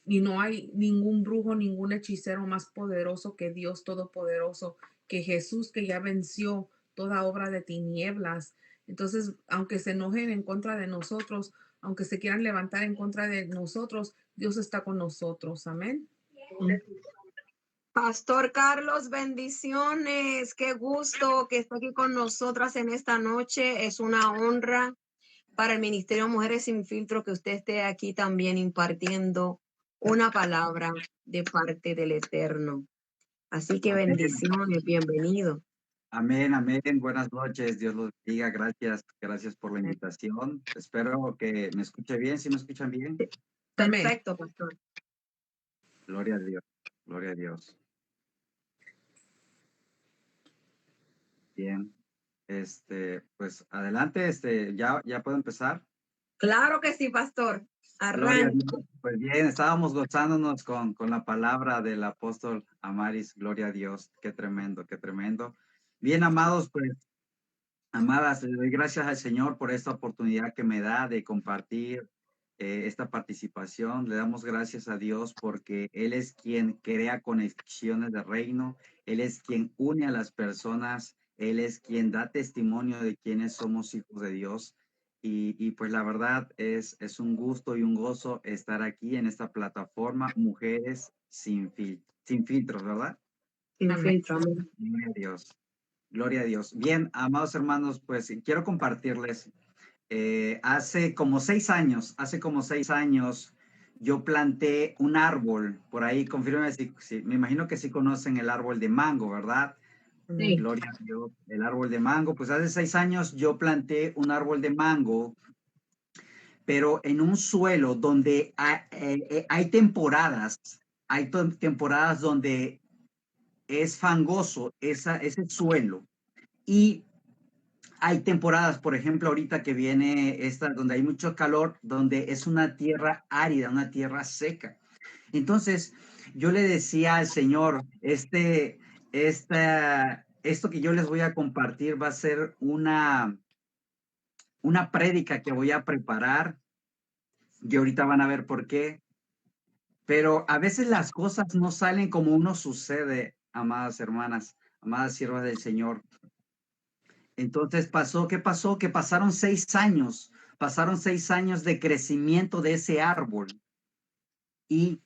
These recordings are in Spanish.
Y no hay ningún brujo, ningún hechicero más poderoso que Dios Todopoderoso, que Jesús, que ya venció toda obra de tinieblas. Entonces, aunque se enojen en contra de nosotros, aunque se quieran levantar en contra de nosotros, Dios está con nosotros. Amén. Pastor Carlos, bendiciones. Qué gusto que esté aquí con nosotras en esta noche. Es una honra para el Ministerio Mujeres Sin Filtro que usted esté aquí también impartiendo una palabra de parte del Eterno. Así que Amén, bendiciones, bienvenido. amén, amén. Buenas noches, Dios los bendiga. Gracias, gracias por la invitación. Espero que me escuche bien. ¿Sí me escuchan bien? Amén. Perfecto, pastor. Gloria a Dios, gloria a Dios. Bien, pues adelante, ya puedo empezar. Claro que sí, pastor. Gloria a Arranque. Dios. Pues bien, estábamos gozándonos con la palabra del apóstol Amaris. Gloria a Dios. Qué tremendo, qué tremendo. Bien, amados, pues, amadas, le doy gracias al Señor por esta oportunidad que me da de compartir esta participación. Le damos gracias a Dios porque Él es quien crea conexiones de reino. Él es quien une a las personas. Él es quien da testimonio de quienes somos hijos de Dios. Y pues la verdad es un gusto y un gozo estar aquí en esta plataforma, Mujeres sin filtros, ¿verdad? Sin Amén. filtro. Amén. Gloria a Dios. Gloria a Dios. Bien, amados hermanos, pues quiero compartirles. Hace como 6 años, yo planté un árbol por ahí. Confírmeme si me imagino que sí conocen el árbol de mango, ¿verdad? Amén. Sí. Gloria a Dios. El árbol de mango. Pues hace 6 años yo planté un árbol de mango, pero en un suelo donde hay temporadas, temporadas donde es fangoso ese suelo. Y hay temporadas, por ejemplo, ahorita que viene esta, donde hay mucho calor, donde es una tierra árida, una tierra seca. Entonces, yo le decía al Señor, esto que yo les voy a compartir va a ser una prédica que voy a preparar, y ahorita van a ver por qué. Pero a veces las cosas no salen como uno sucede, amadas hermanas, amadas siervas del Señor. Entonces ¿qué pasó? Que pasaron 6 años de crecimiento de ese árbol, y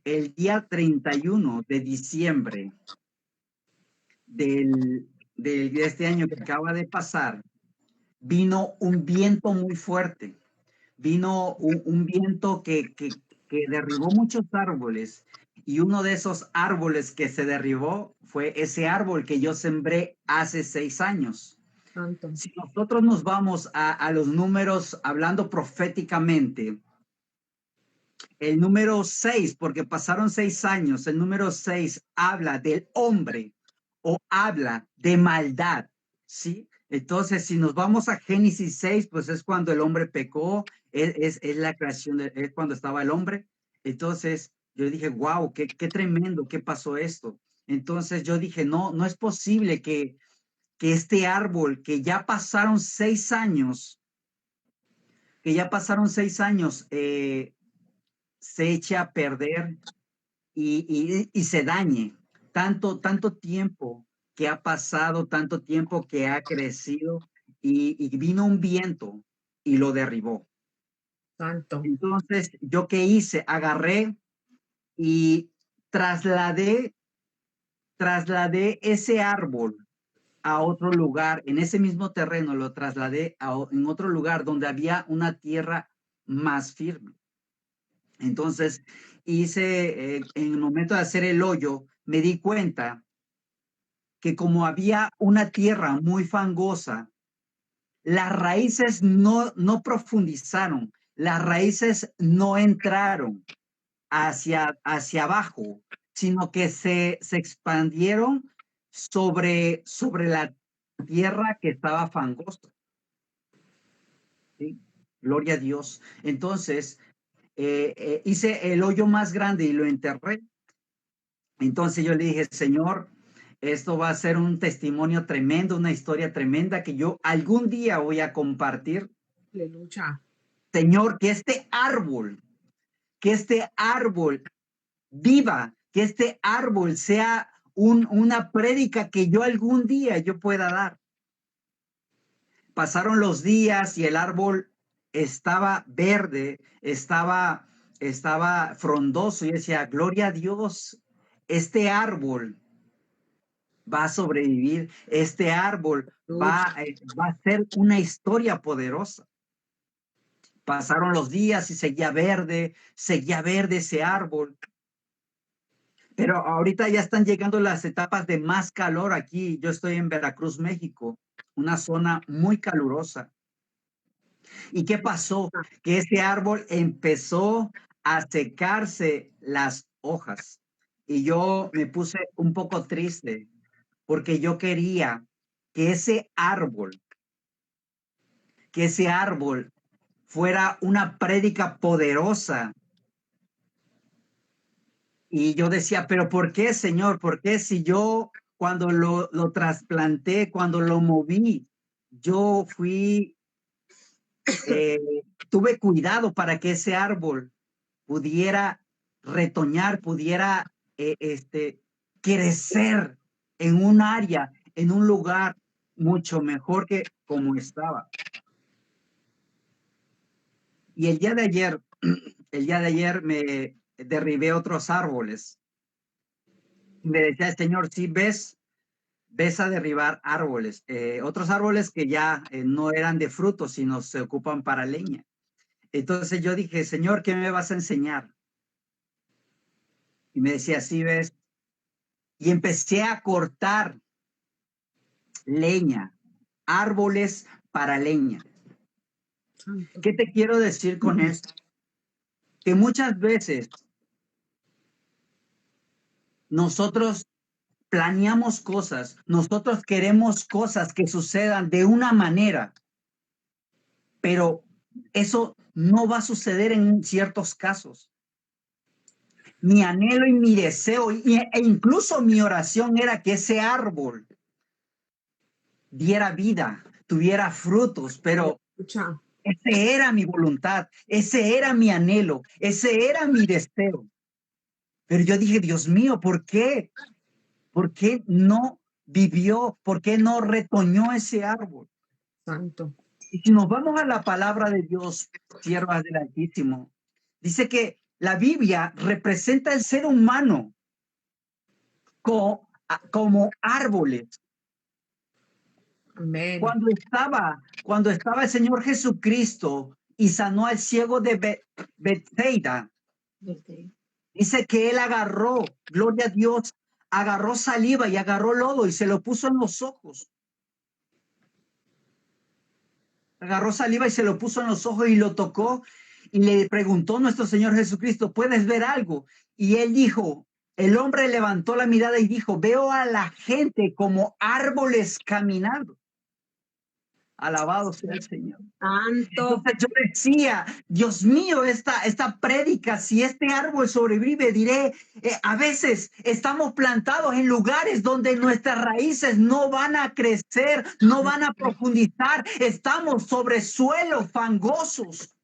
el día 31 de diciembre de este año que acaba de pasar, vino un viento muy fuerte, vino un viento que derribó muchos árboles, y uno de esos árboles que se derribó fue ese árbol que yo sembré hace 6 años. Santo. Si nosotros nos vamos a los números hablando proféticamente, el número 6, porque pasaron 6 años, el número 6 habla del hombre o habla de maldad, ¿sí? Entonces, si nos vamos a Génesis 6, pues es cuando el hombre pecó, es la creación, es cuando estaba el hombre. Entonces, yo dije, wow, qué tremendo, qué pasó esto. Entonces yo dije, no, no es posible que este árbol, que ya pasaron 6 años, se eche a perder y se dañe. Tanto tiempo que ha pasado, tanto tiempo que ha crecido, y vino un viento y lo derribó. Santo. Entonces, ¿yo qué hice? Agarré y trasladé ese árbol a otro lugar. En ese mismo terreno lo trasladé en otro lugar donde había una tierra más firme. Entonces en el momento de hacer el hoyo, me di cuenta que como había una tierra muy fangosa, las raíces no profundizaron, las raíces no entraron hacia abajo, sino que se expandieron sobre la tierra que estaba fangosa. ¿Sí? Gloria a Dios. Entonces, hice el hoyo más grande y lo enterré. Entonces yo le dije, Señor, esto va a ser un testimonio tremendo, una historia tremenda que yo algún día voy a compartir. Aleluya. Señor, que este árbol que este árbol viva, que este árbol sea una prédica que yo algún día yo pueda dar. Pasaron los días y el árbol estaba verde, estaba frondoso. Y decía, gloria a Dios, este árbol va a sobrevivir, este árbol va a ser una historia poderosa. Pasaron los días y seguía verde ese árbol. Pero ahorita ya están llegando las etapas de más calor aquí. Yo estoy en Veracruz, México, una zona muy calurosa. ¿Y qué pasó? Que ese árbol empezó a secarse las hojas. Y yo me puse un poco triste porque yo quería que ese árbol fuera una prédica poderosa. Y yo decía, pero ¿por qué, Señor? ¿Por qué si yo cuando lo trasplanté, cuando lo moví, yo tuve cuidado para que ese árbol pudiera retoñar, pudiera crecer en un área, en un lugar mucho mejor que como estaba? Y el día de ayer me derribé otros árboles. Me decía el Señor, sí, ves a derribar árboles, otros árboles que ya no eran de frutos, sino se ocupan para leña. Entonces yo dije, Señor, ¿qué me vas a enseñar? Y me decía, sí, ves. Y empecé a cortar leña, árboles para leña. ¿Qué te quiero decir con esto? Que muchas veces nosotros planeamos cosas, nosotros queremos cosas que sucedan de una manera, pero eso no va a suceder en ciertos casos. Mi anhelo y mi deseo e incluso mi oración era que ese árbol diera vida, tuviera frutos, pero ese era mi voluntad, ese era mi anhelo, ese era mi deseo. Pero yo dije, Dios mío, ¿por qué? ¿Por qué no vivió? ¿Por qué no retoñó ese árbol? Santo. Y si nos vamos a la palabra de Dios, siervas del Altísimo, dice que la Biblia representa el ser humano como árboles. Amén. Cuando estaba el Señor Jesucristo y sanó al ciego de Bethsaida, dice que él agarró, gloria a Dios, agarró saliva y agarró lodo y se lo puso en los ojos. Agarró saliva y se lo puso en los ojos y lo tocó y le preguntó nuestro Señor Jesucristo, ¿puedes ver algo? Y él dijo, el hombre levantó la mirada y dijo, veo a la gente como árboles caminando. Alabado sea el Señor. Santo. Entonces yo decía, Dios mío, esta prédica, si este árbol sobrevive, diré, a veces estamos plantados en lugares donde nuestras raíces no van a crecer, no van a profundizar, estamos sobre suelos fangosos.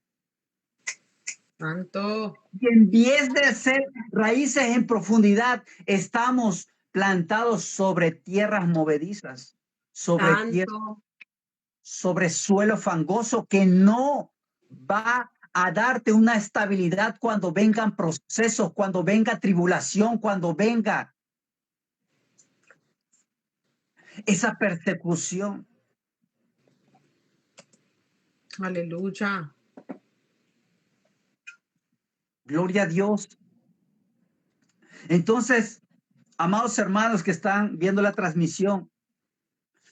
Santo. Y en vez de hacer raíces en profundidad, estamos plantados sobre tierras movedizas, sobre suelo fangoso que no va a darte una estabilidad cuando vengan procesos, cuando venga tribulación, cuando venga esa persecución. Aleluya. Gloria a Dios. Entonces, amados hermanos que están viendo la transmisión,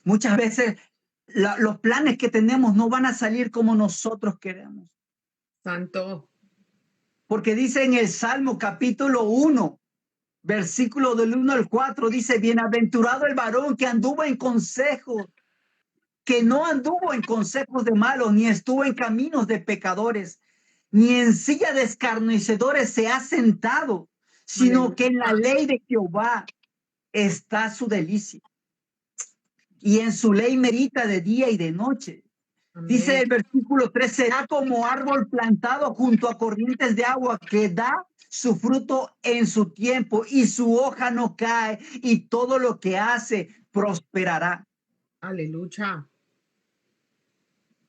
muchas veces los planes que tenemos no van a salir como nosotros queremos. Santo. Porque dice en el Salmo capítulo 1, versículo del 1 al 4, dice, bienaventurado el varón que anduvo en consejos, que no anduvo en consejos de malos, ni estuvo en caminos de pecadores, ni en silla de escarnecedores se ha sentado, sino que en la ley de Jehová está su delicia. Y en su ley medita de día y de noche. Dice Amén. el versículo 3, será como árbol plantado junto a corrientes de agua que da su fruto en su tiempo y su hoja no cae y todo lo que hace prosperará. Aleluya.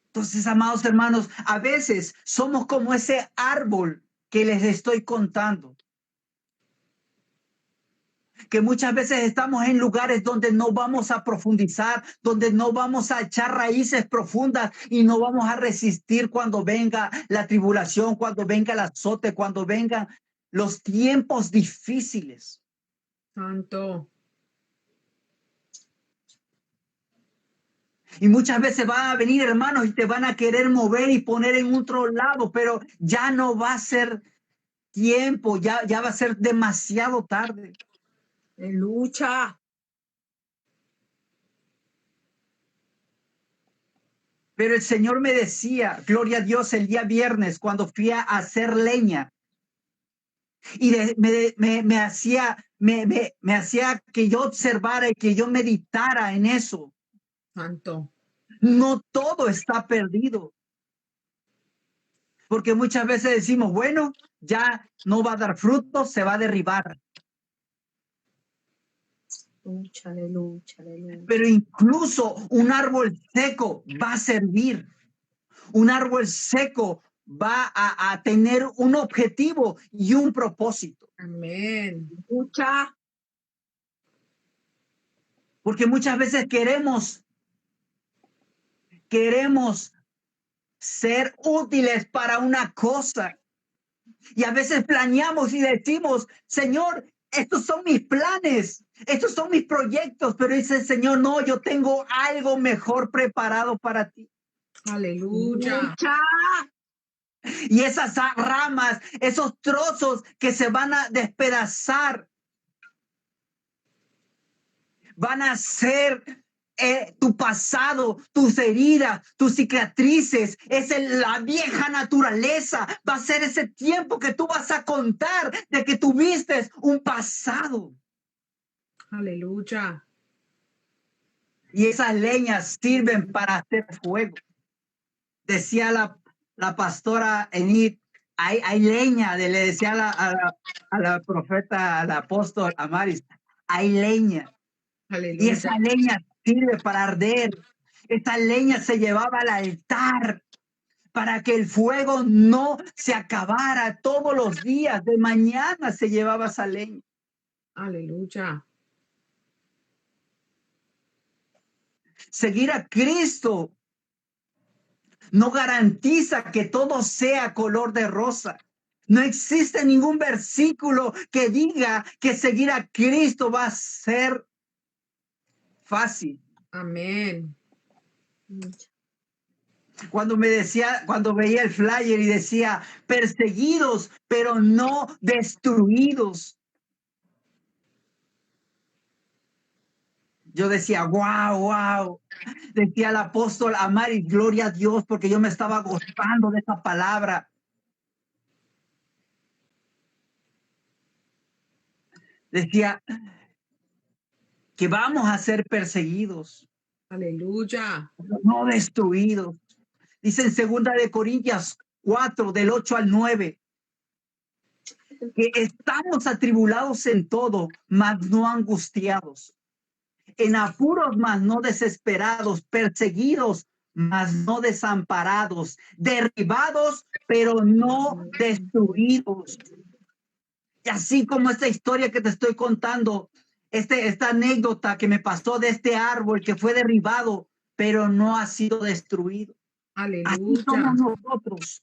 Entonces, amados hermanos, a veces somos como ese árbol que les estoy contando, que muchas veces estamos en lugares donde no vamos a profundizar, donde no vamos a echar raíces profundas y no vamos a resistir cuando venga la tribulación, cuando venga el azote, cuando vengan los tiempos difíciles. Santo. Y muchas veces van a venir hermanos y te van a querer mover y poner en otro lado, pero ya no va a ser tiempo, ya va a ser demasiado tarde. Lucha. Pero el Señor me decía, gloria a Dios, el día viernes cuando fui a hacer leña y me hacía que yo observara y que yo meditara en eso. Santo. No todo está perdido. Porque muchas veces decimos, bueno, ya no va a dar fruto, se va a derribar. Lucha, aleluya, aleluya. Pero incluso un árbol seco va a servir. Un árbol seco va a tener un objetivo y un propósito. Amén. Lucha. Porque muchas veces queremos ser útiles para una cosa. Y a veces planeamos y decimos, Señor, estos son mis planes, estos son mis proyectos, pero dice el Señor, no, yo tengo algo mejor preparado para ti. Aleluya. Lucha. Y esas ramas, esos trozos que se van a despedazar, van a ser tu pasado, tus heridas, tus cicatrices, la vieja naturaleza, va a ser ese tiempo que tú vas a contar de que tuviste un pasado. Aleluya. Y esas leñas sirven para hacer fuego. Decía la pastora Enid, hay leña, le decía a la profeta, al apóstol Amaris, hay leña. Aleluya. Y esa leña sirve para arder. Esa leña se llevaba al altar para que el fuego no se acabara. Todos los días de mañana se llevaba esa leña. Aleluya. Seguir a Cristo no garantiza que todo sea color de rosa. No existe ningún versículo que diga que seguir a Cristo va a ser fácil. Amén. Cuando veía el flyer y decía perseguidos, pero no destruidos. Yo decía, wow. Decía el apóstol Amari, gloria a Dios, porque yo me estaba gozando de esa palabra. Decía que vamos a ser perseguidos. Aleluya. No destruidos. Dice en 2 Corintios 4, del 8 al 9, que estamos atribulados en todo, mas no angustiados, en apuros, mas no desesperados, perseguidos, mas no desamparados, derribados, pero no destruidos. Y así como esta historia que te estoy contando, esta anécdota que me pasó de este árbol que fue derribado, pero no ha sido destruido. Así somos Aleluya. nosotros.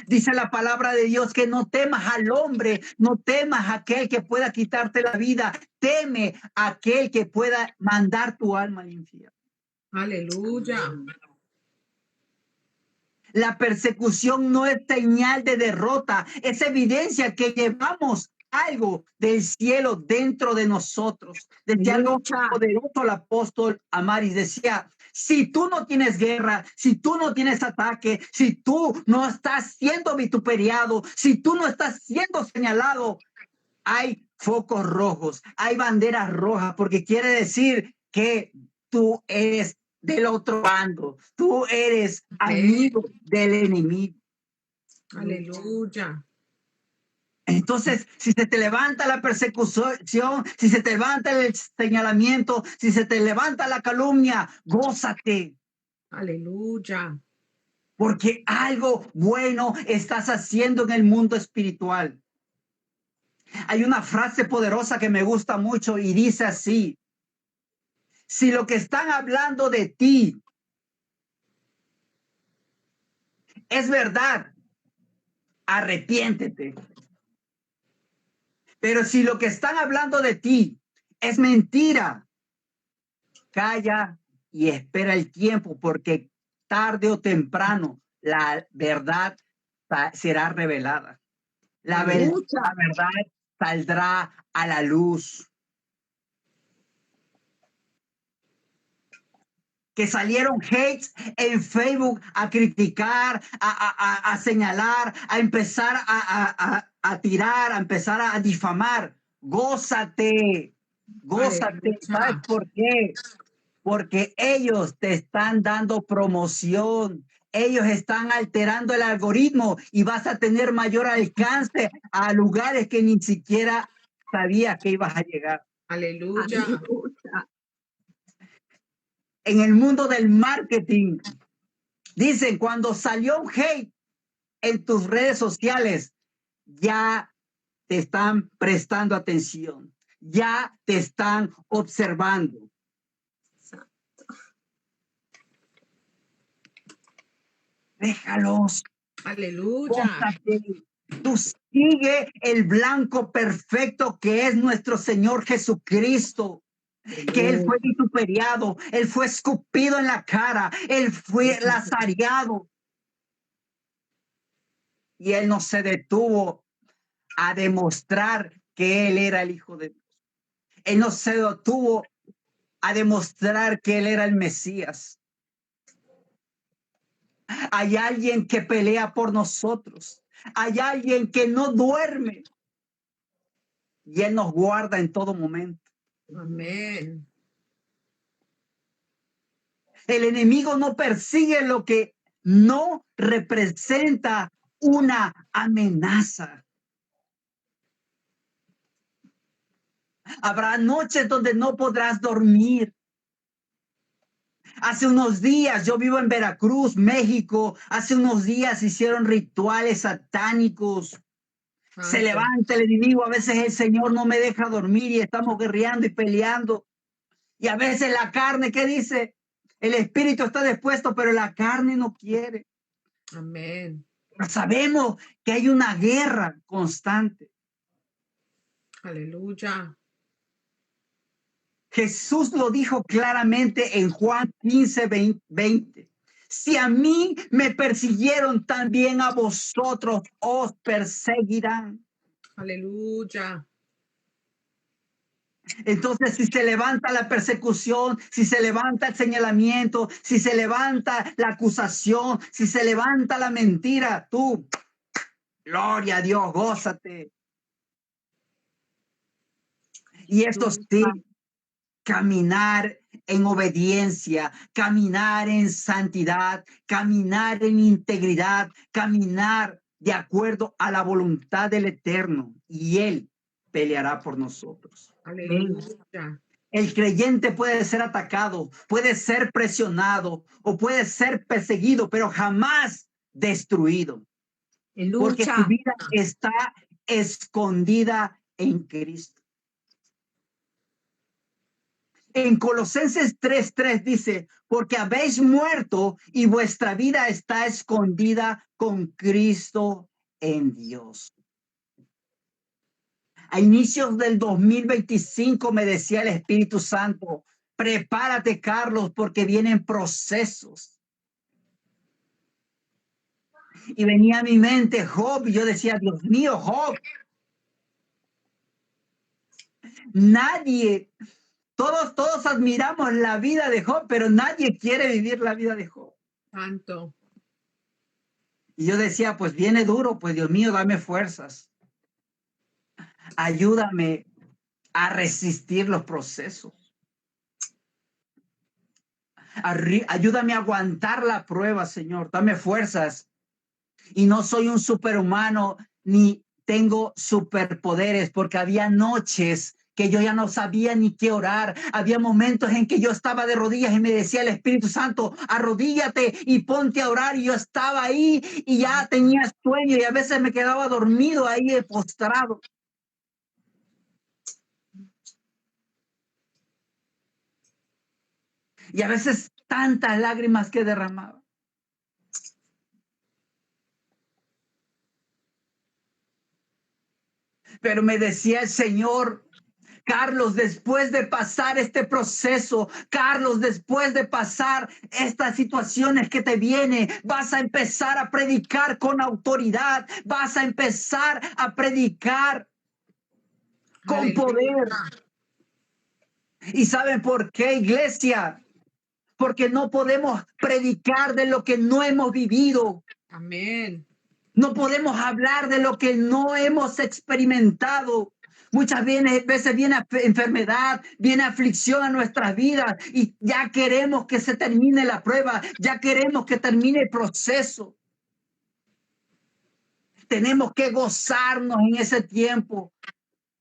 Dice la palabra de Dios que no temas al hombre, no temas a aquel que pueda quitarte la vida, teme a aquel que pueda mandar tu alma al infierno. Aleluya. La persecución no es señal de derrota, es evidencia que llevamos algo del cielo dentro de nosotros. Decía algo poderoso el apóstol Amaris, decía, si tú no tienes guerra, si tú no tienes ataque, si tú no estás siendo vituperiado, si tú no estás siendo señalado, hay focos rojos, hay banderas rojas, porque quiere decir que tú eres del otro bando. Tú eres amigo del enemigo. Aleluya. Entonces, si se te levanta la persecución, si se te levanta el señalamiento, si se te levanta la calumnia, gózate, Aleluya. porque algo bueno estás haciendo en el mundo espiritual. Hay una frase poderosa que me gusta mucho y dice así: si lo que están hablando de ti es verdad, arrepiéntete. Pero si lo que están hablando de ti es mentira, calla y espera el tiempo, porque tarde o temprano la verdad será revelada. La verdad saldrá a la luz. Que salieron hates en Facebook a criticar, a señalar, a empezar a tirar, a empezar a difamar. Gózate, gózate. ¿Sabes por qué? Porque ellos te están dando promoción. Ellos están alterando el algoritmo y vas a tener mayor alcance a lugares que ni siquiera sabías que ibas a llegar. Aleluya. En el mundo del marketing, dicen, cuando salió un hate en tus redes sociales, ya te están prestando atención, ya te están observando. Déjalos. Aleluya. Tú sigue el blanco perfecto que es nuestro Señor Jesucristo. Que Él fue vituperiado, Él fue escupido en la cara, Él fue lazareado. Y Él no se detuvo a demostrar que Él era el Hijo de Dios. Él no se detuvo a demostrar que Él era el Mesías. Hay alguien que pelea por nosotros. Hay alguien que no duerme. Y Él nos guarda en todo momento. Amén. El enemigo no persigue lo que no representa una amenaza. Habrá noches donde no podrás dormir. Hace unos días, yo vivo en Veracruz, México. Hace unos días hicieron rituales satánicos. Se levanta el enemigo. A veces el Señor no me deja dormir y estamos guerreando y peleando. Y a veces la carne, ¿qué dice? El espíritu está dispuesto, pero la carne no quiere. Amén. Sabemos que hay una guerra constante. Aleluya. Jesús lo dijo claramente en Juan 15:20. Si a mí me persiguieron, también a vosotros os perseguirán. Aleluya. Entonces, si se levanta la persecución, si se levanta el señalamiento, si se levanta la acusación, si se levanta la mentira, tú, gloria a Dios, gózate. Y esto sí, caminar en obediencia, caminar en santidad, caminar en integridad, caminar de acuerdo a la voluntad del Eterno, y Él peleará por nosotros. Aleluya. El creyente puede ser atacado, puede ser presionado o puede ser perseguido, pero jamás destruido. Porque su vida está escondida en Cristo. En Colosenses 3:3 dice, porque habéis muerto y vuestra vida está escondida con Cristo en Dios. A inicios del 2025 me decía el Espíritu Santo, prepárate, Carlos, porque vienen procesos. Y venía a mi mente Job, y yo decía, Dios mío, Job. Nadie, todos admiramos la vida de Job, pero nadie quiere vivir la vida de Job. Santo. Y yo decía, pues viene duro, pues Dios mío, dame fuerzas. Ayúdame a resistir los procesos. Ayúdame a aguantar la prueba, Señor. Dame fuerzas. Y no soy un superhumano ni tengo superpoderes, porque había noches que yo ya no sabía ni qué orar. Había momentos en que yo estaba de rodillas y me decía el Espíritu Santo, arrodíllate y ponte a orar. Y yo estaba ahí y ya tenía sueño y a veces me quedaba dormido ahí postrado. Y a veces tantas lágrimas que derramaba. Pero me decía el Señor, Carlos, después de pasar este proceso, Carlos, después de pasar estas situaciones que te vienen, vas a empezar a predicar con autoridad, vas a empezar a predicar con poder. ¿Y saben por qué, iglesia? Porque no podemos predicar de lo que no hemos vivido. Amén. No podemos hablar de lo que no hemos experimentado. Muchas veces viene enfermedad, viene aflicción a nuestras vidas y ya queremos que se termine la prueba, ya queremos que termine el proceso. Tenemos que gozarnos en ese tiempo.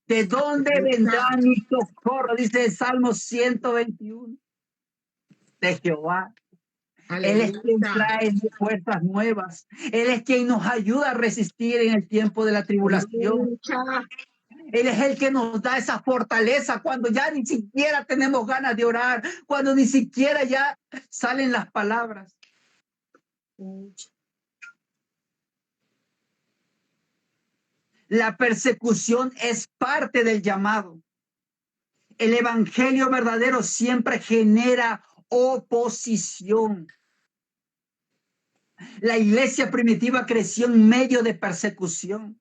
¿De dónde vendrá mi socorro? Dice el Salmo 121. De Jehová. Él es quien trae fuerzas nuevas. Él es quien nos ayuda a resistir en el tiempo de la tribulación. Él es el que nos da esa fortaleza cuando ya ni siquiera tenemos ganas de orar, cuando ni siquiera ya salen las palabras. La persecución es parte del llamado. El evangelio verdadero siempre genera oposición. La iglesia primitiva creció en medio de persecución.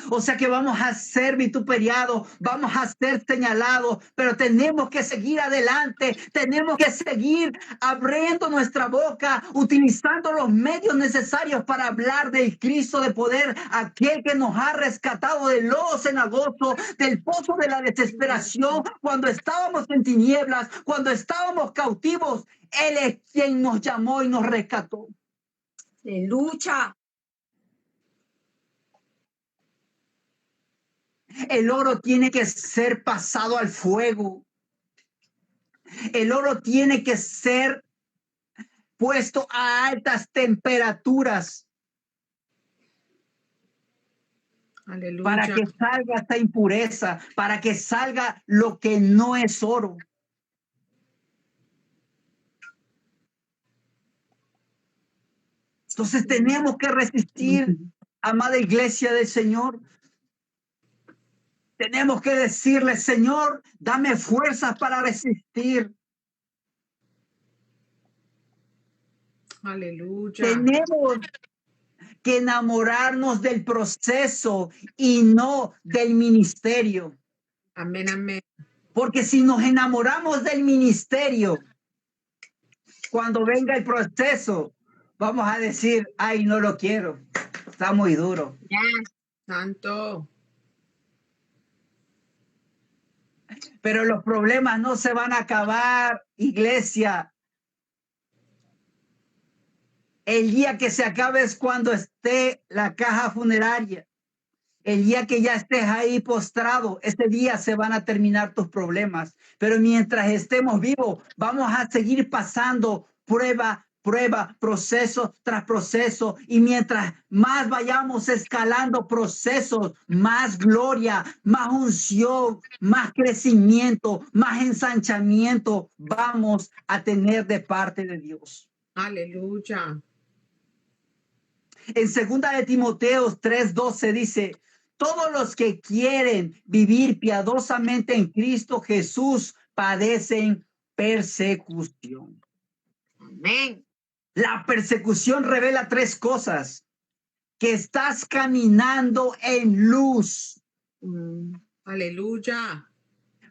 O sea que vamos a ser vituperiados, vamos a ser señalados, pero tenemos que seguir adelante, tenemos que seguir abriendo nuestra boca, utilizando los medios necesarios para hablar del Cristo de poder, aquel que nos ha rescatado del lodo cenagoso, del pozo de la desesperación, cuando estábamos en tinieblas, cuando estábamos cautivos. Él es quien nos llamó y nos rescató. Aleluya. El oro tiene que ser pasado al fuego. El oro tiene que ser puesto a altas temperaturas. Aleluya. Para que salga esta impureza, para que salga lo que no es oro. Entonces tenemos que resistir, amada iglesia del Señor. Tenemos que decirle, Señor, dame fuerzas para resistir. Aleluya. Tenemos que enamorarnos del proceso y no del ministerio. Amén, amén. Porque si nos enamoramos del ministerio, cuando venga el proceso, vamos a decir, ay, no lo quiero. Está muy duro. Santo. Pero los problemas no se van a acabar, iglesia. El día que se acabe es cuando esté la caja funeraria. El día que ya estés ahí postrado, ese día se van a terminar tus problemas. Pero mientras estemos vivos, vamos a seguir pasando prueba, proceso tras proceso. Y mientras más vayamos escalando procesos, más gloria, más unción, más crecimiento, más ensanchamiento vamos a tener de parte de Dios. Aleluya. En 2 de Timoteo 3:12 dice, todos los que quieren vivir piadosamente en Cristo Jesús padecen persecución. Amén. La persecución revela tres cosas: que estás caminando en luz. Aleluya.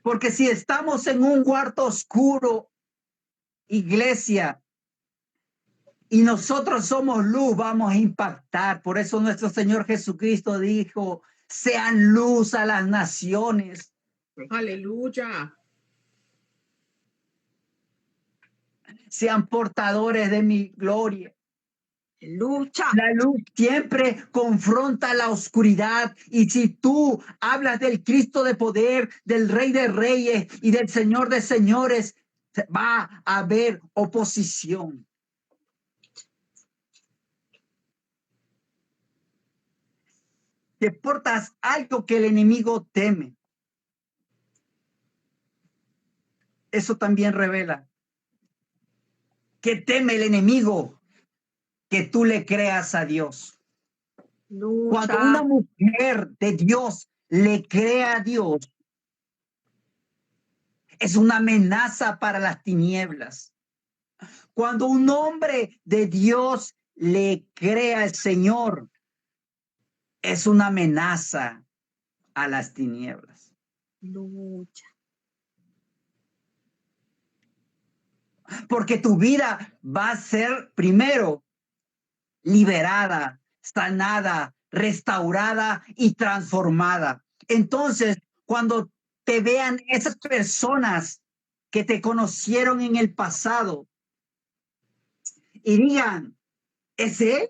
Porque si estamos en un cuarto oscuro, iglesia, y nosotros somos luz, vamos a impactar. Por eso nuestro Señor Jesucristo dijo, sean luz a las naciones. Aleluya. sean portadores de mi gloria. Lucha. La luz siempre confronta la oscuridad, y si tú hablas del Cristo de poder, del Rey de Reyes y del Señor de Señores, va a haber oposición. Te portas algo que el enemigo teme. Eso también revela que teme el enemigo que tú le creas a Dios. Cuando una Lucha. mujer de Dios le crea a Dios, es una amenaza para las tinieblas. Cuando un hombre de Dios le crea al Señor, es una amenaza a las tinieblas. Lucha. Porque tu vida va a ser primero liberada, sanada, restaurada y transformada. Entonces, cuando te vean esas personas que te conocieron en el pasado y digan, ¿es él?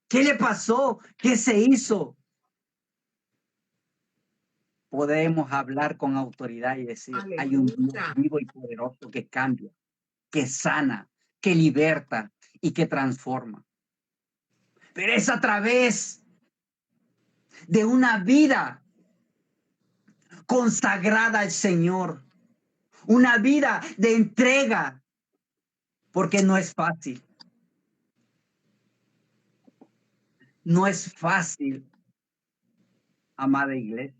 ¿Qué le pasó? ¿Qué se hizo? Podemos hablar con autoridad y decir, hay un Dios Aleluya. vivo y poderoso que cambia, que sana, que liberta y que transforma. Pero es a través de una vida consagrada al Señor, una vida de entrega, porque no es fácil. No es fácil, amada iglesia.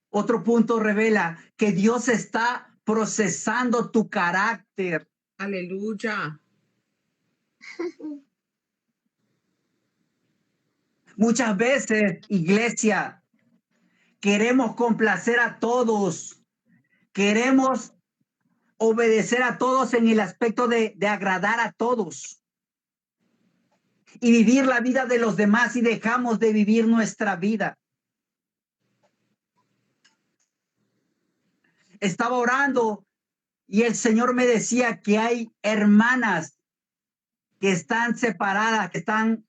Otro punto revela que Dios está procesando tu carácter. Aleluya. Muchas veces, iglesia, queremos complacer a todos, queremos obedecer a todos en el aspecto de agradar a todos y vivir la vida de los demás, y dejamos de vivir nuestra vida. Estaba orando y el Señor me decía que hay hermanas que están separadas, que están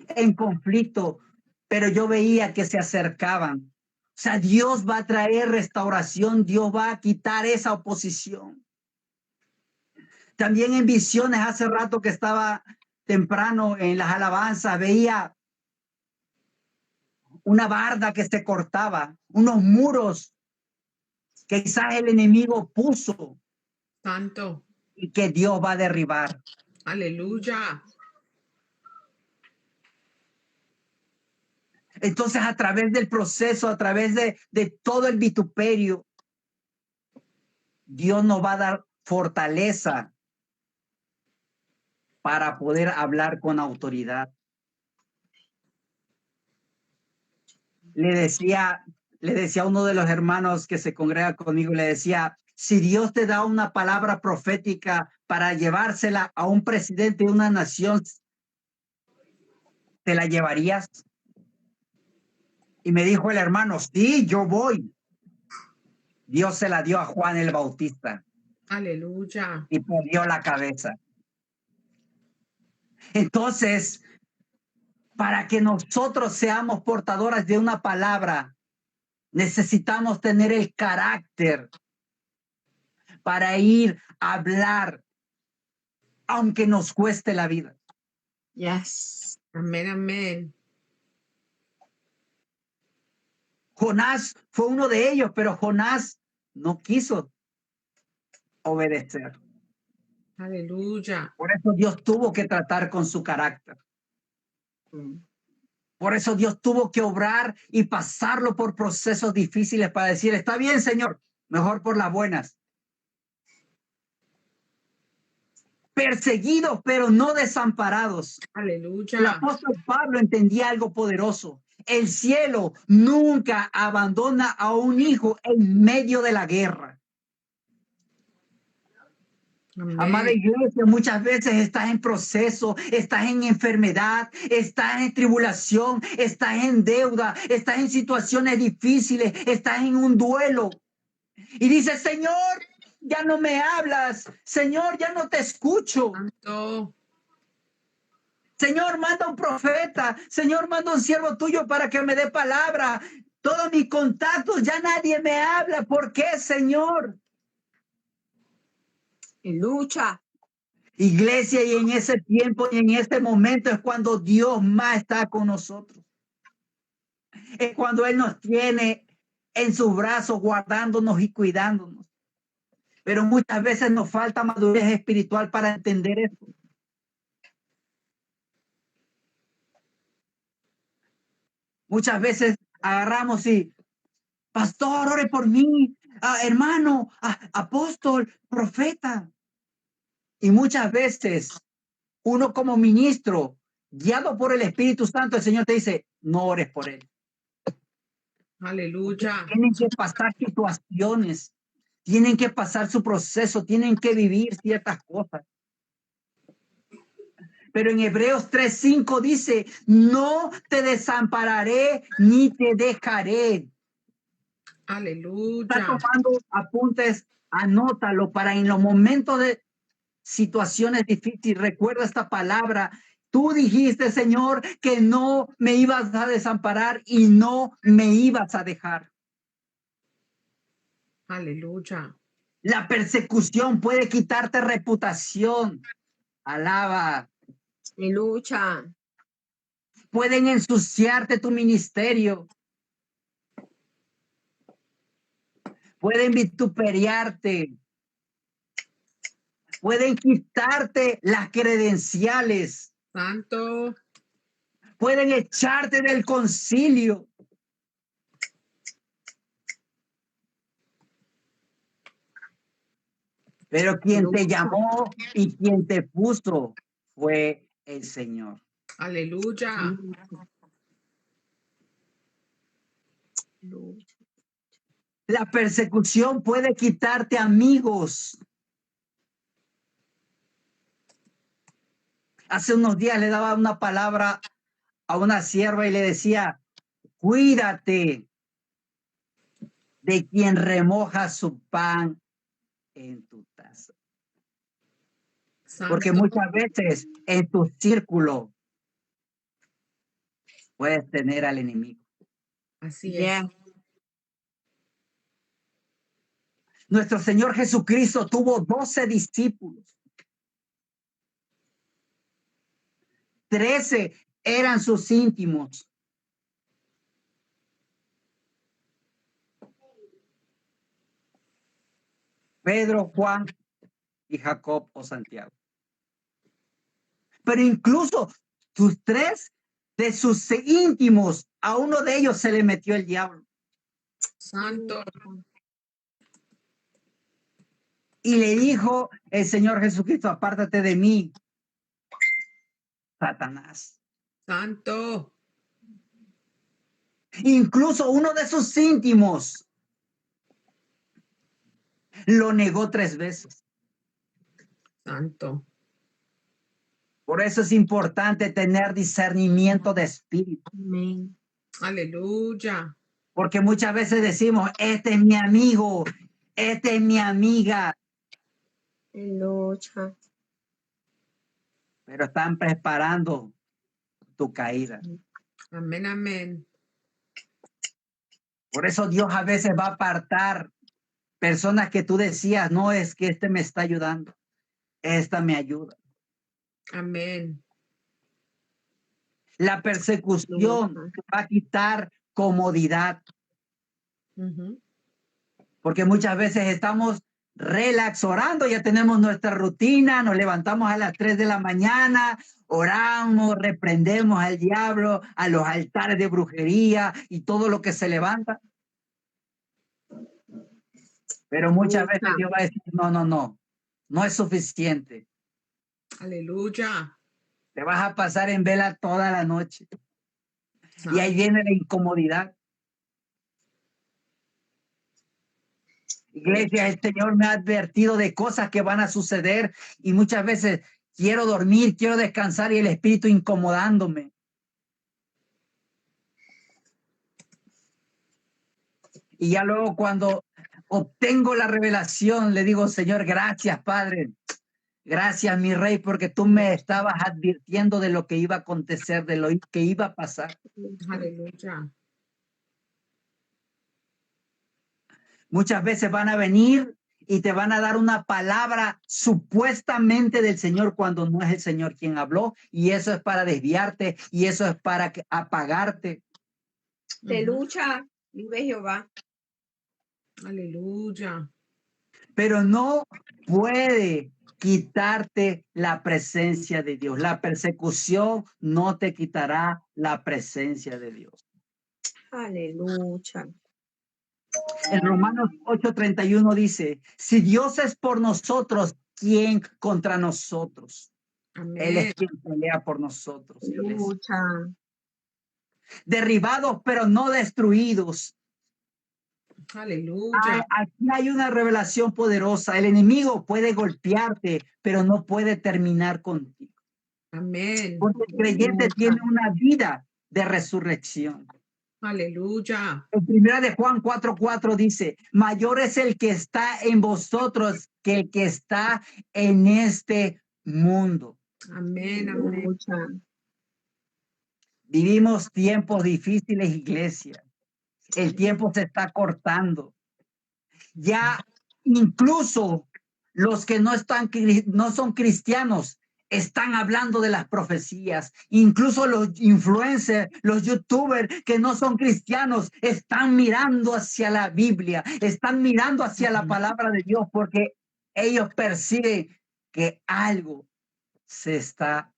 en conflicto, pero yo veía que se acercaban. O sea, Dios va a traer restauración, Dios va a quitar esa oposición. También en visiones, hace rato que estaba temprano en las alabanzas, veía una barda que se cortaba, unos muros que quizás el enemigo puso Santo. y que Dios va a derribar. Aleluya. Entonces, a través del proceso, a través de todo el vituperio, Dios nos va a dar fortaleza para poder hablar con autoridad. Le decía a uno de los hermanos que se congrega conmigo, le decía, si Dios te da una palabra profética para llevársela a un presidente de una nación, ¿te la llevarías? Y me dijo el hermano, sí, yo voy. Dios se la dio a Juan el Bautista. Aleluya. Y perdió la cabeza. Entonces, para que nosotros seamos portadoras de una palabra, necesitamos tener el carácter para ir a hablar, aunque nos cueste la vida. Yes. Amén, amén. Jonás fue uno de ellos, pero Jonás no quiso obedecer. Aleluya. Por eso Dios tuvo que tratar con su carácter. Por eso Dios tuvo que obrar y pasarlo por procesos difíciles para decir, está bien, Señor, mejor por las buenas. Perseguidos, pero no desamparados. El Aleluya. apóstol Pablo entendía algo poderoso. El cielo nunca abandona a un hijo en medio de la guerra. Amada Amén. iglesia, muchas veces estás en proceso, estás en enfermedad, estás en tribulación, estás en deuda, estás en situaciones difíciles, estás en un duelo. Y dice, Señor, ya no me hablas. Señor, ya no te escucho. Santo. Señor, manda un profeta. Señor, manda un siervo tuyo para que me dé palabra. Todos mis contactos, ya nadie me habla. ¿Por qué, Señor? Lucha. Iglesia, y en ese tiempo y en este momento es cuando Dios más está con nosotros. Es cuando Él nos tiene en sus brazos, guardándonos y cuidándonos. Pero muchas veces nos falta madurez espiritual para entender esto. Muchas veces agarramos y, pastor, ore por mí, hermano, apóstol, profeta. Y muchas veces uno como ministro, guiado por el Espíritu Santo, el Señor te dice, no ores por él. Aleluya. Tienen que pasar situaciones, tienen que pasar su proceso, tienen que vivir ciertas cosas. Pero en Hebreos 3:5 dice, no te desampararé ni te dejaré. Aleluya. Está tomando apuntes, anótalo para en los momentos de situaciones difíciles. Recuerda esta palabra. Tú dijiste, Señor, que no me ibas a desamparar y no me ibas a dejar. Aleluya. La persecución puede quitarte reputación. Alaba. Lucha. Pueden ensuciarte tu ministerio. Pueden vituperiarte. Pueden quitarte las credenciales. Santo. Pueden echarte del concilio. Pero quien te llamó y quien te puso fue el Señor. Aleluya. La persecución puede quitarte amigos. Hace unos días le daba una palabra a una sierva y le decía, cuídate de quien remoja su pan en tu taza. Santo. Porque muchas veces en tu círculo puedes tener al enemigo. Así Yeah. es. Nuestro Señor Jesucristo tuvo 12 discípulos. 13 eran sus íntimos. Pedro, Juan y Jacob o Santiago. Pero incluso sus 3 de sus íntimos, a uno de ellos se le metió el diablo. Santo. Y le dijo el Señor Jesucristo, apártate de mí, Satanás. Santo. Incluso uno de sus íntimos lo negó 3 veces. Santo. Por eso es importante tener discernimiento de espíritu. Amén. Aleluya. Porque muchas veces decimos, este es mi amigo, este es mi amiga. Lucha. Pero están preparando tu caída. Amén, amén. Por eso Dios a veces va a apartar personas que tú decías, no, es que este me está ayudando, esta me ayuda. Amén. La persecución va a quitar comodidad, Ujú. porque muchas veces estamos relax orando, ya tenemos nuestra rutina, nos levantamos a las 3 de la mañana, oramos, reprendemos al diablo, a los altares de brujería y todo lo que se levanta. Pero muchas veces Dios va a decir, no es suficiente. Aleluya. Te vas a pasar en vela toda la noche. Santo. Y ahí viene la incomodidad. Iglesia, el Señor me ha advertido de cosas que van a suceder y muchas veces quiero dormir, quiero descansar y el Espíritu incomodándome. Y ya luego cuando obtengo la revelación, le digo, Señor, gracias, Padre. Gracias, mi Rey, porque tú me estabas advirtiendo de lo que iba a acontecer, de lo que iba a pasar. Aleluya. Muchas veces van a venir y te van a dar una palabra supuestamente del Señor cuando no es el Señor quien habló, y eso es para desviarte y eso es para apagarte. De lucha, vive Jehová. Aleluya. Pero no puede quitarte la presencia de Dios. La persecución no te quitará la presencia de Dios. Aleluya. En Romanos 8:31 dice, si Dios es por nosotros, ¿quién contra nosotros? Él Amén. es quien pelea por nosotros, iglesia. Lucha. Derribados, pero no destruidos. Aleluya. Aquí hay una revelación poderosa. El enemigo puede golpearte, pero no puede terminar contigo. Amén. Porque el creyente tiene una vida de resurrección. Aleluya. En primera de Juan 4:4 dice, mayor es el que está en vosotros que el que está en este mundo. Amén. Amén. Lucha. Vivimos tiempos difíciles, iglesia. El tiempo se está cortando. Ya incluso los que no son cristianos están hablando de las profecías. Incluso los influencers, los youtubers que no son cristianos están mirando hacia la Biblia, están mirando hacia la palabra de Dios porque ellos perciben que algo se está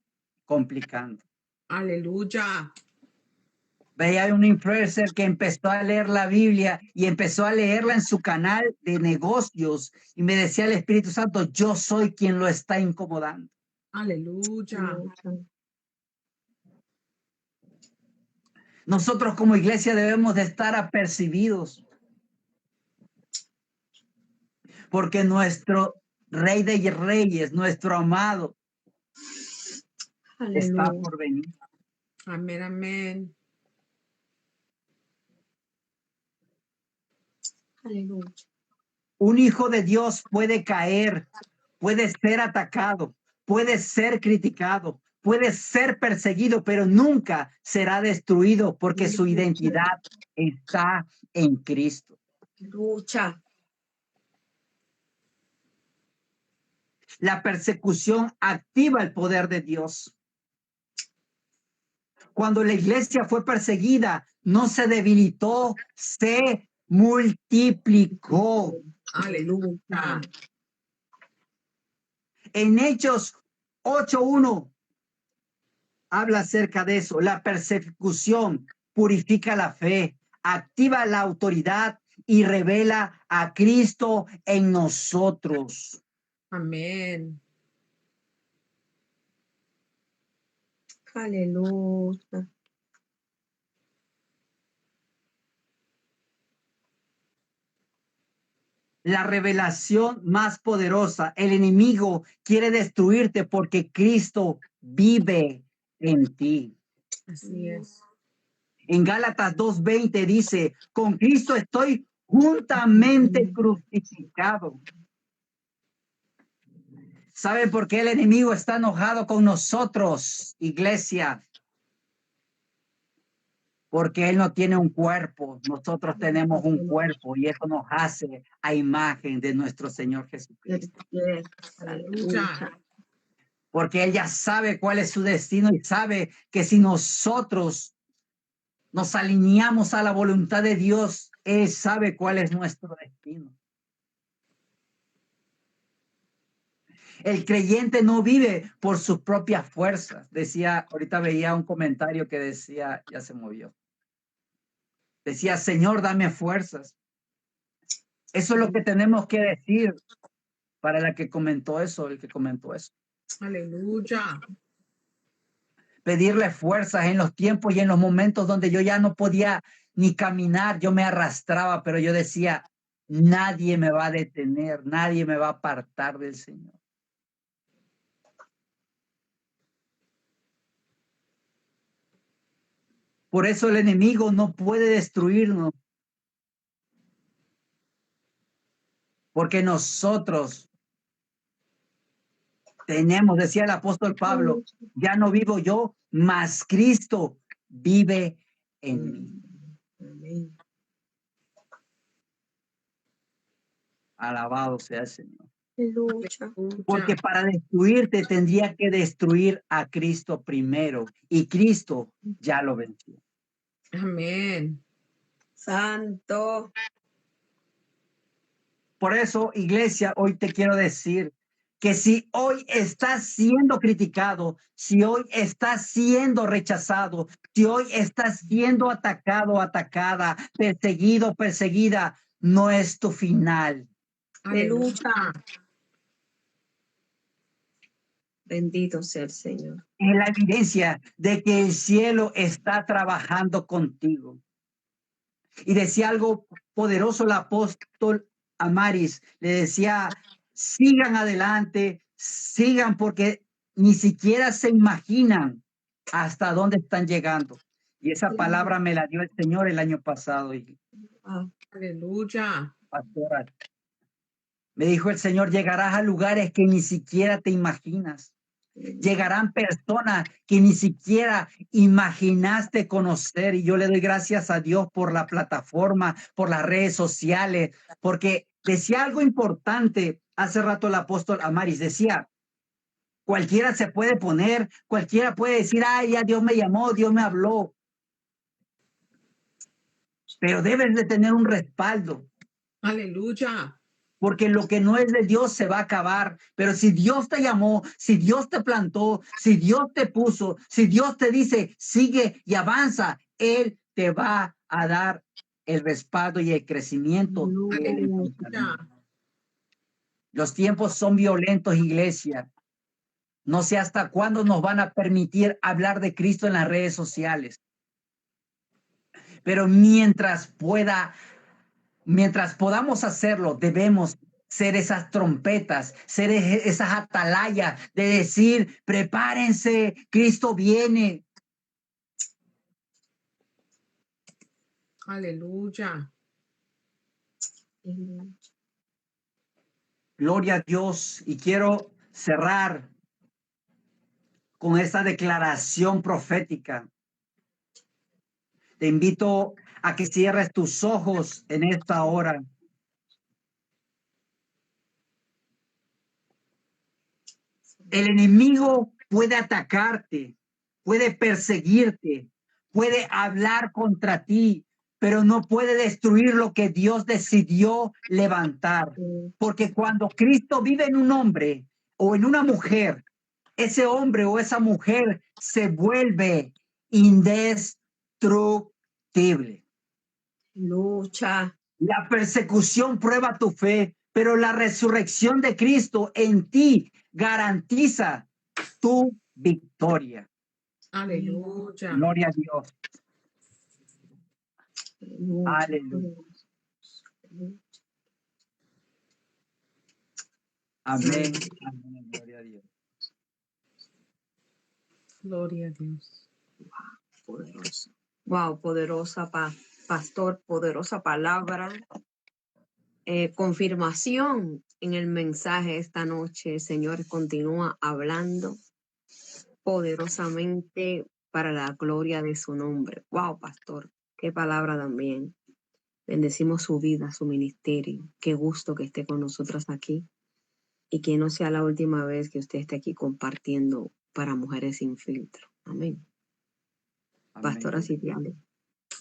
complicando. Aleluya. Veía un influencer que empezó a leer la Biblia y empezó a leerla en su canal de negocios y me decía el Espíritu Santo, yo soy quien lo está incomodando. Aleluya. Nosotros como iglesia debemos de estar apercibidos porque nuestro Rey de Reyes, nuestro amado, está por venir. Amén. Amén. Aleluya. Un hijo de Dios puede caer, puede ser atacado, puede ser criticado, puede ser perseguido, pero nunca será destruido porque su identidad está en Cristo. Lucha. La persecución activa el poder de Dios. Cuando la iglesia fue perseguida, no se debilitó, se multiplicó. Aleluya. En Hechos 8:1 habla acerca de eso. La persecución purifica la fe, activa la autoridad y revela a Cristo en nosotros. Amén. Aleluya. La revelación más poderosa. El enemigo quiere destruirte porque Cristo vive en ti. Así es. En Gálatas 2:20 dice, con Cristo estoy juntamente crucificado. ¿Saben por qué el enemigo está enojado con nosotros, iglesia? Porque él no tiene un cuerpo, nosotros tenemos un cuerpo y eso nos hace a imagen de nuestro Señor Jesucristo. Aleluya. Porque él ya sabe cuál es su destino y sabe que si nosotros nos alineamos a la voluntad de Dios, él sabe cuál es nuestro destino. El creyente no vive por sus propias fuerzas. Decía, ahorita veía un comentario que decía, ya se movió. Decía, Señor, dame fuerzas. Eso es lo que tenemos que decir para la que comentó eso, el que comentó eso. Aleluya. Pedirle fuerzas en los tiempos y en los momentos donde yo ya no podía ni caminar, yo me arrastraba, pero yo decía, nadie me va a detener, nadie me va a apartar del Señor. Por eso el enemigo no puede destruirnos. porque nosotros tenemos, decía el apóstol Pablo, ya no vivo yo, mas Cristo vive en mí. Amén. Alabado sea el Señor. Lucha. Porque para destruirte tendría que destruir a Cristo primero, y Cristo ya lo venció. Amén. Santo. Por eso, iglesia, hoy te quiero decir que si hoy estás siendo criticado, si hoy estás siendo rechazado, si hoy estás siendo atacado, atacada, perseguido, perseguida, no es tu final. Aleluya. Bendito sea el Señor. Es la evidencia de que el cielo está trabajando contigo. Y decía algo poderoso el apóstol Amaris, le decía, sigan adelante, sigan porque ni siquiera se imaginan hasta dónde están llegando. Y esa palabra me la dio el Señor el año pasado. Y Aleluya. pastora, me dijo el Señor, llegarás a lugares que ni siquiera te imaginas. Llegarán personas que ni siquiera imaginaste conocer, y yo le doy gracias a Dios por la plataforma, por las redes sociales, porque decía algo importante hace rato el apóstol Amaris, decía, cualquiera se puede poner, cualquiera puede decir, ay, ya Dios me llamó, Dios me habló, pero debes de tener un respaldo. Aleluya. Porque lo que no es de Dios se va a acabar. Pero si Dios te llamó, si Dios te plantó, si Dios te puso, si Dios te dice, sigue y avanza, Él te va a dar el respaldo y el crecimiento. Aleluya. Los tiempos son violentos, iglesia. No sé hasta cuándo nos van a permitir hablar de Cristo en las redes sociales. Pero mientras podamos hacerlo, debemos ser esas trompetas, ser esas atalayas de decir, prepárense, Cristo viene. Aleluya. Gloria a Dios. Y quiero cerrar con esta declaración profética. Te invito a que cierres tus ojos en esta hora. El enemigo puede atacarte, puede perseguirte, puede hablar contra ti, pero no puede destruir lo que Dios decidió levantar. Porque cuando Cristo vive en un hombre o en una mujer, ese hombre o esa mujer se vuelve indestructible. Lucha. La persecución prueba tu fe, pero la resurrección de Cristo en ti garantiza tu victoria. Aleluya. Gloria a Dios. Aleluya. Amén. Amén. Gloria a Dios. Gloria a Dios. Poderoso. Wow, poderosa pastor, poderosa palabra. Confirmación en el mensaje esta noche. El Señor continúa hablando poderosamente para la gloria de su nombre. Wow, pastor, qué palabra también. Bendecimos su vida, su ministerio. Qué gusto que esté con nosotras aquí y que no sea la última vez que usted esté aquí compartiendo para Mujeres Sin Filtro. Amén. Pastora Sitiale.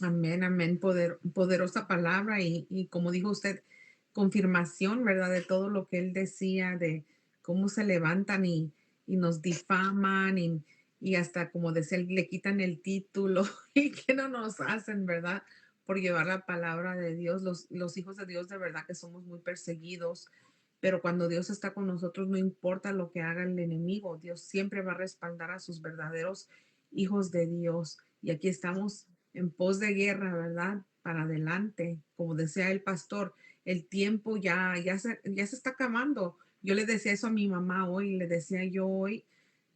Amén, amén. Poderosa palabra y como dijo usted, confirmación, ¿verdad? De todo lo que él decía, de cómo se levantan y nos difaman y hasta, como decía, él, le quitan el título y que no nos hacen, ¿verdad? Por llevar la palabra de Dios. Los hijos de Dios de verdad que somos muy perseguidos, pero cuando Dios está con nosotros, no importa lo que haga el enemigo, Dios siempre va a respaldar a sus verdaderos hijos de Dios. Y aquí estamos en pos de guerra, ¿verdad? Para adelante. Como decía el pastor, el tiempo ya se está acabando. Yo le decía eso a mi mamá hoy, le decía yo hoy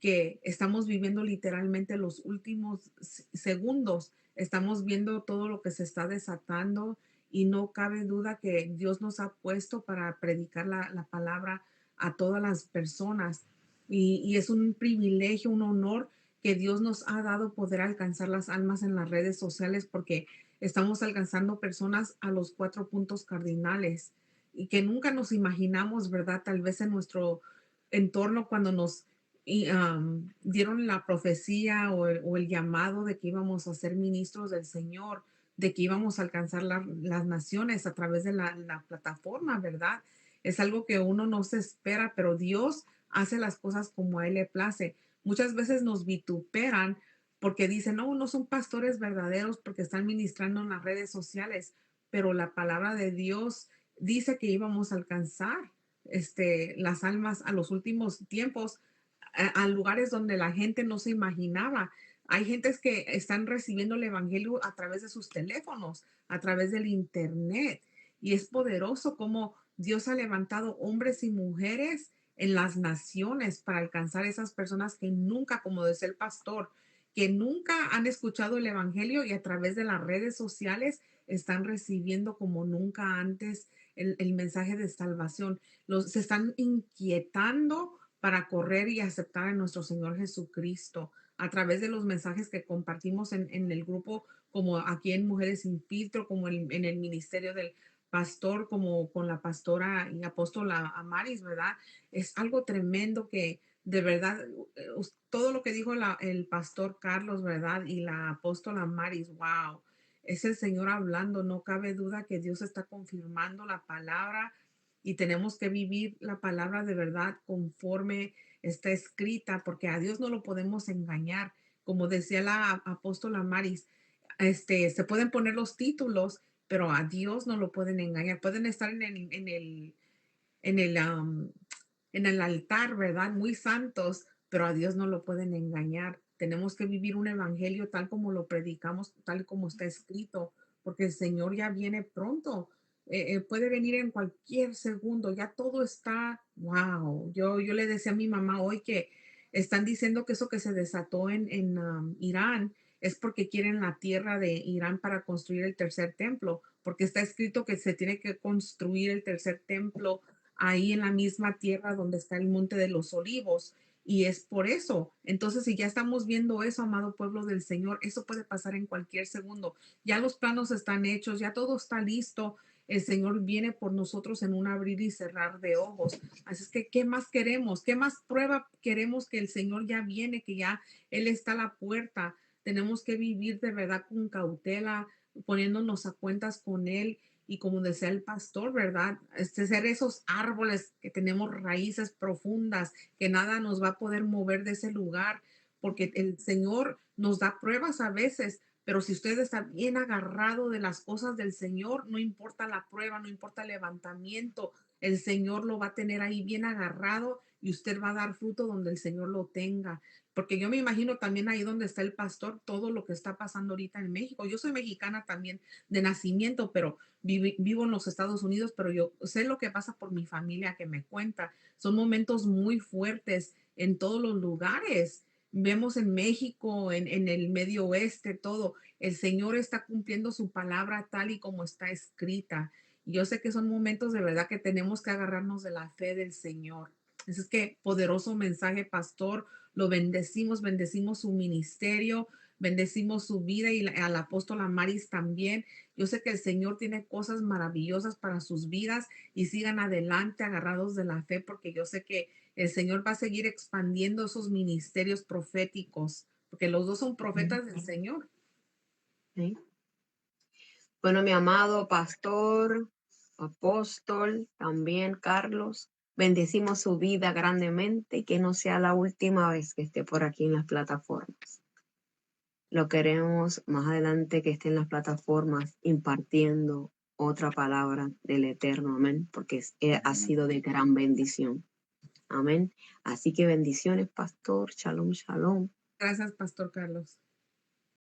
que estamos viviendo literalmente los últimos segundos. Estamos viendo todo lo que se está desatando y no cabe duda que Dios nos ha puesto para predicar la palabra a todas las personas. Y es un privilegio, un honor que Dios nos ha dado poder alcanzar las almas en las redes sociales porque estamos alcanzando personas a los 4 puntos cardinales y que nunca nos imaginamos, ¿verdad? Tal vez en nuestro entorno cuando nos dieron la profecía o el llamado de que íbamos a ser ministros del Señor, de que íbamos a alcanzar las naciones a través de la plataforma, ¿verdad? Es algo que uno no se espera, pero Dios hace las cosas como a Él le place. Muchas veces nos vituperan porque dicen, no, no son pastores verdaderos porque están ministrando en las redes sociales, pero la palabra de Dios dice que íbamos a alcanzar las almas a los últimos tiempos, a lugares donde la gente no se imaginaba. Hay gentes que están recibiendo el evangelio a través de sus teléfonos, a través del internet. Y es poderoso como Dios ha levantado hombres y mujeres en las naciones para alcanzar esas personas que nunca, como decía el pastor, que nunca han escuchado el evangelio y a través de las redes sociales están recibiendo como nunca antes el mensaje de salvación. Se están inquietando para correr y aceptar a nuestro Señor Jesucristo a través de los mensajes que compartimos en el grupo, como aquí en Mujeres Sin Filtro, como en el ministerio del pastor, como con la pastora y apóstola Amaris, ¿verdad? Es algo tremendo que de verdad, todo lo que dijo el pastor Carlos, ¿verdad? Y la apóstola Amaris, wow, es el Señor hablando, no cabe duda que Dios está confirmando la palabra y tenemos que vivir la palabra de verdad conforme está escrita, porque a Dios no lo podemos engañar. Como decía la apóstola Maris, se pueden poner los títulos, pero a Dios no lo pueden engañar. Pueden estar en el, am, en el altar, ¿verdad? Muy santos, pero a Dios no lo pueden engañar. Tenemos que vivir un evangelio tal como lo predicamos, tal como está escrito, porque el Señor ya viene pronto. Puede venir en cualquier segundo, ya todo está, wow. Yo le decía a mi mamá hoy que están diciendo que eso que se desató en Irán es porque quieren la tierra de Irán para construir el tercer templo, porque está escrito que se tiene que construir el tercer templo ahí en la misma tierra donde está el Monte de los Olivos. Y es por eso. Entonces, si ya estamos viendo eso, amado pueblo del Señor, eso puede pasar en cualquier segundo. Ya los planos están hechos, ya todo está listo. El Señor viene por nosotros en un abrir y cerrar de ojos. Así es que, ¿qué más queremos? ¿Qué más prueba queremos que el Señor ya viene, que ya Él está a la puerta? Tenemos que vivir de verdad con cautela, poniéndonos a cuentas con Él y como decía el pastor, ¿verdad? Ser esos árboles que tenemos raíces profundas, que nada nos va a poder mover de ese lugar, porque el Señor nos da pruebas a veces, pero si usted está bien agarrado de las cosas del Señor, no importa la prueba, no importa el levantamiento, el Señor lo va a tener ahí bien agarrado y usted va a dar fruto donde el Señor lo tenga. Porque yo me imagino también ahí donde está el pastor, todo lo que está pasando ahorita en México. Yo soy mexicana también de nacimiento, pero vivo en los Estados Unidos, pero yo sé lo que pasa por mi familia que me cuenta. Son momentos muy fuertes en todos los lugares. Vemos en México, en el Medio Oeste, todo. El Señor está cumpliendo su palabra tal y como está escrita. Yo sé que son momentos de verdad que tenemos que agarrarnos de la fe del Señor. Así es que poderoso mensaje, pastor. Lo bendecimos, bendecimos su ministerio, bendecimos su vida y al apóstol Amaris también. Yo sé que el Señor tiene cosas maravillosas para sus vidas y sigan adelante agarrados de la fe porque yo sé que el Señor va a seguir expandiendo esos ministerios proféticos porque los dos son profetas del Señor. Sí. Bueno, mi amado pastor, apóstol, también Carlos, bendecimos su vida grandemente y que no sea la última vez que esté por aquí en las plataformas. Lo queremos más adelante que esté en las plataformas impartiendo otra palabra del Eterno, amén, porque ha sido de gran bendición. Amén. Así que bendiciones, pastor. Shalom, shalom. Gracias, Pastor Carlos.